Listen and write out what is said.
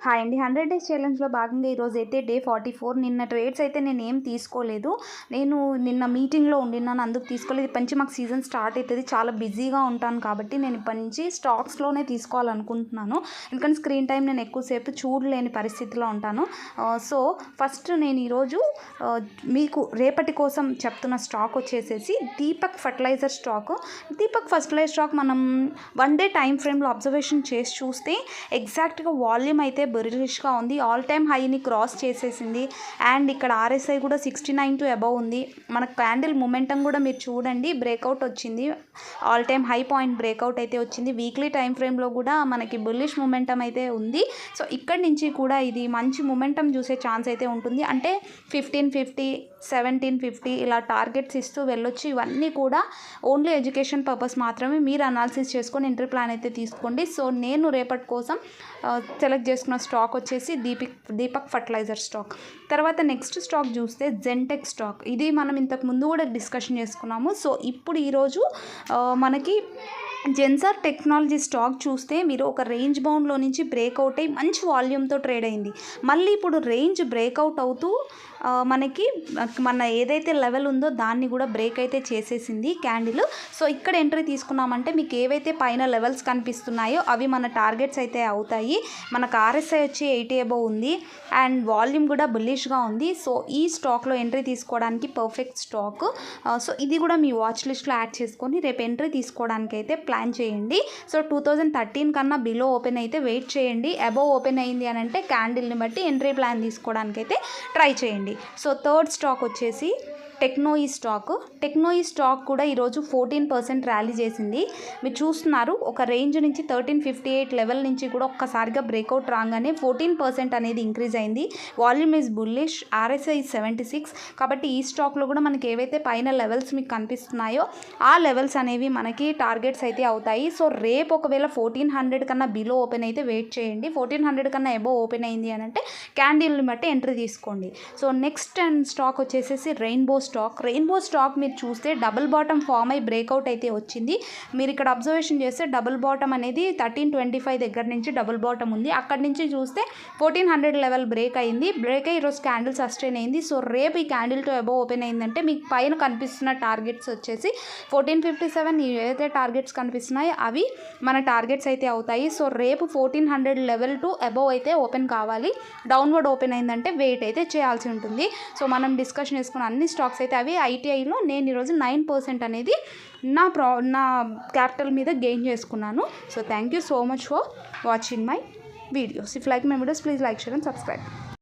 Hi అండి. 100 days ఛాలెంజ్‌లో భాగంగా ఈరోజు అయితే డే 44. నిన్న ట్రేడ్స్ అయితే నేనేం తీసుకోలేదు. నేను నిన్న మీటింగ్‌లో ఉండిన్నాను, అందుకు తీసుకోలేదు. ఇప్పటి నుంచి మాకు సీజన్ స్టార్ట్ అయితది. చాలా బిజీగా ఉంటాను కాబట్టి నేను ఇప్పటి నుంచి స్టాక్స్‌లోనే తీసుకోవాలనుకుంటున్నాను. ఎందుకంటే స్క్రీన్ టైం నేను ఎక్కువసేపు చూడలేని పరిస్థితిలో ఉంటాను. సో ఫస్ట్ నేను ఈరోజు మీకు రేపటి కోసం చెప్తున్న స్టాక్ వచ్చేసేసి Deepak fertilizer stock. Deepak fertilizer stock మనం 1 డే టైం ఫ్రేమ్‌లో అబ్జర్వేషన్ చేసి చూస్తే ఎగ్జాక్ట్‌గా వాల్యూమ్ అయితే బులిష్‌గా ఉంది. ఆల్ టైమ్ హైని క్రాస్ చేసేసింది. అండ్ ఇక్కడ ఆర్ఎస్ఐ కూడా 69 టు అబవ్ ఉంది. మన క్యాండిల్ మొమెంటం కూడా మీరు చూడండి, బ్రేక్అవుట్ వచ్చింది. All time high point breakout అయితే వచ్చింది. వీక్లీ టైం ఫ్రేమ్లో కూడా మనకి బుల్లిష్ మొమెంటం అయితే ఉంది. సో ఇక్కడి నుంచి కూడా ఇది మంచి మొమెంటం చూసే ఛాన్స్ అయితే ఉంటుంది. అంటే 1550, 1750 ఇలా టార్గెట్స్ ఇస్తూ వెళ్ళొచ్చు. ఇవన్నీ కూడా ఓన్లీ ఎడ్యుకేషన్ పర్పస్ మాత్రమే. మీరు అనాలిసిస్ చేసుకొని ఎంట్రీ ప్లాన్ అయితే తీసుకోండి. సో నేను రేపటి కోసం సెలెక్ట్ చేసుకున్న స్టాక్ వచ్చేసి దీపక్ ఫర్టిలైజర్ స్టాక్. తర్వాత నెక్స్ట్ స్టాక్ చూస్తే జెన్టెక్ స్టాక్. ఇది మనం ఇంతకు ముందు కూడా డిస్కషన్ చేసుకున్నాము. సో ఇప్పుడు ఈరోజు మనకి జెన్సార్ టెక్నాలజీ స్టాక్ చూస్తే మీరు ఒక రేంజ్ బౌండ్లో నుంచి బ్రేక్అవుట్ అయ్యి మంచి వాల్యూమ్తో ట్రేడ్ అయింది. మళ్ళీ ఇప్పుడు రేంజ్ బ్రేక్అవుట్ అవుతూ మనకి మన ఏదైతే లెవెల్ ఉందో దాన్ని కూడా బ్రేక్ అయితే చేసేసింది క్యాండిల్. సో ఇక్కడ ఎంట్రీ తీసుకున్నామంటే మీకు ఏవైతే పైన లెవెల్స్ కనిపిస్తున్నాయో అవి మన టార్గెట్స్ అయితే అవుతాయి. మనకు ఆర్ఎస్ఐ వచ్చి 80 అబవ్ ఉంది అండ్ వాల్యూమ్ కూడా బుల్లిష్గా ఉంది. సో ఈ స్టాక్లో ఎంట్రీ తీసుకోవడానికి పర్ఫెక్ట్ స్టాక్. సో ఇది కూడా మీ వాచ్ లిస్ట్లో యాడ్ చేసుకొని రేపు ఎంట్రీ తీసుకోవడానికి అయితే ప్లాన్ చేయండి. సో 2013 కన్నా బిలో ఓపెన్ అయితే వెయిట్ చేయండి. అబవ్ ఓపెన్ అయింది అని అంటే క్యాండిల్ని బట్టి ఎంట్రీ ప్లాన్ తీసుకోవడానికి అయితే ట్రై చేయండి. సో థర్డ్ స్టాక్ వచ్చేసి టెక్నోయి స్టాక్ కూడా ఈరోజు 14% ర్యాలీ చేసింది. మీరు చూస్తున్నారు, ఒక రేంజ్ నుంచి 1358 లెవెల్ నుంచి కూడా ఒక్కసారిగా బ్రేక్అవుట్ రాగానే 14% అనేది ఇంక్రీజ్ అయింది. Volume is bullish, RSI 76. కాబట్టి ఈ స్టాక్లో కూడా మనకి ఏవైతే పైన లెవెల్స్ మీకు కనిపిస్తున్నాయో ఆ లెవెల్స్ అనేవి మనకి టార్గెట్స్ అయితే అవుతాయి. సో రేపు ఒకవేళ 1400 కన్నా బిలో ఓపెన్ అయితే వెయిట్ చేయండి. 1400 కన్నా అబోవ్ ఓపెన్ అయింది అని అంటే క్యాండిల్ని బట్టి ఎంట్రీ తీసుకోండి. సో నెక్స్ట్ స్టాక్ వచ్చేసేసి రెయిన్బో స్టాక్ మీరు చూస్తే డబుల్ బాటమ్ ఫామ్ అయి బ్రేక్అవుట్ అయితే వచ్చింది. మీరు ఇక్కడ అబ్జర్వేషన్ చేస్తే డబుల్ బాటమ్ అనేది 1325 దగ్గర నుంచి డబుల్ బాటమ్ ఉంది. అక్కడి నుంచి చూస్తే 1400 లెవెల్ బ్రేక్ అయింది. బ్రేక్ అయ్యి ఈరోజు క్యాండిల్ సస్టైన్ అయింది. సో రేపు ఈ క్యాండిల్ టు అబోవ్ ఓపెన్ అయిందంటే మీకు పైన కనిపిస్తున్న టార్గెట్స్ వచ్చేసి 1457 ఏదైతే టార్గెట్స్ కనిపిస్తున్నాయో అవి మన టార్గెట్స్ అయితే అవుతాయి. సో రేపు 1400 లెవెల్ టు అబోవ్ అయితే ఓపెన్ కావాలి. డౌన్వర్డ్ ఓపెన్ అయిందంటే వెయిట్ అయితే చేయాల్సి ఉంటుంది. సో మనం డిస్కషన్ చేసుకున్న అన్ని స్టాక్స్ అయితే అవి ఐటీఐలో నేను ఈరోజు 9% అనేది నా క్యాపిటల్ మీద గెయిన్ చేసుకున్నాను. So thank you so much for watching my videos. If you like my videos, please like, share and subscribe.